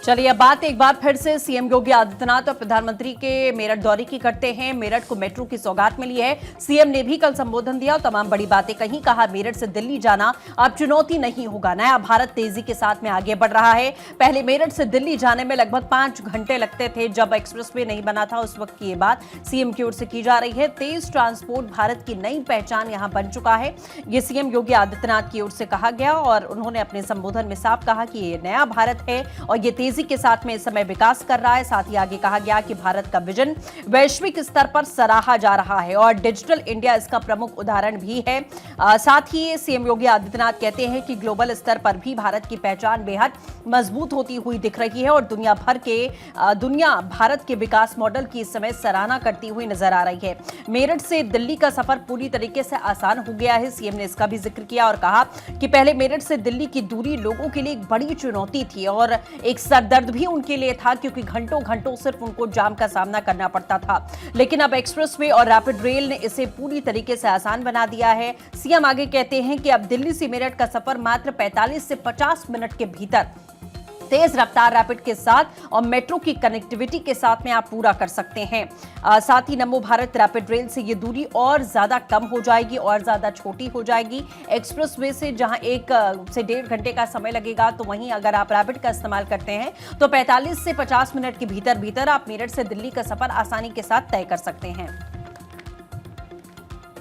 चलिए अब बात एक बार फिर से सीएम योगी आदित्यनाथ और प्रधानमंत्री के मेरठ दौरे की करते हैं। मेरठ को मेट्रो की सौगात मिली है। सीएम ने भी कल संबोधन दिया और तमाम बड़ी बातें कही। कहा मेरठ से दिल्ली जाना अब चुनौती नहीं होगा, नया भारत तेजी के साथ में आगे बढ़ रहा है। पहले मेरठ से दिल्ली जाने में लगभग 5 घंटे लगते थे जब एक्सप्रेसवे नहीं बना था, उस वक्त की ये बात सीएम की ओर से की जा रही है। तेज ट्रांसपोर्ट भारत की नई पहचान यहां बन चुका है, ये सीएम योगी आदित्यनाथ की ओर से कहा गया और उन्होंने अपने संबोधन में साफ कहा कि ये नया भारत है और ये तेजी के साथ में इस समय विकास कर रहा है। साथ ही आगे कहा गया कि भारत का विजन वैश्विक स्तर पर सराहा जा रहा है और डिजिटल इंडिया इसका प्रमुख उदाहरण भी है। साथ ही सीएम योगी आदित्यनाथ कहते हैं कि ग्लोबल स्तर पर भी भारत की पहचान बेहद मजबूत होती हुई दिख रही है और दुनिया भारत के विकास मॉडल की इस समय सराहना करती हुई नजर आ रही है। मेरठ से दिल्ली का सफर पूरी तरीके से आसान हो गया है। सीएम ने इसका भी जिक्र किया और कहा कि पहले मेरठ से दिल्ली की दूरी लोगों के लिए एक बड़ी चुनौती थी और एक सरदर्द भी उनके लिए था, क्योंकि घंटों घंटों सिर्फ उनको जाम का सामना करना पड़ता था। लेकिन अब एक्सप्रेसवे और रैपिड रेल ने इसे पूरी तरीके से आसान बना दिया है। सीएम आगे कहते हैं कि अब दिल्ली से मेरठ का सफर मात्र 45 से 50 मिनट के भीतर तेज रफ्तार रैपिड के साथ और मेट्रो की कनेक्टिविटी के साथ में आप पूरा कर सकते हैं। साथ ही नमो भारत रैपिड रेल से ये दूरी और ज्यादा कम हो जाएगी और ज्यादा छोटी हो जाएगी। एक्सप्रेसवे से जहां 1 से 1.5 घंटे का समय लगेगा, तो वहीं अगर आप रैपिड का इस्तेमाल करते हैं तो 45 से 50 मिनट के भीतर आप मेरठ से दिल्ली का सफर आसानी के साथ तय कर सकते हैं।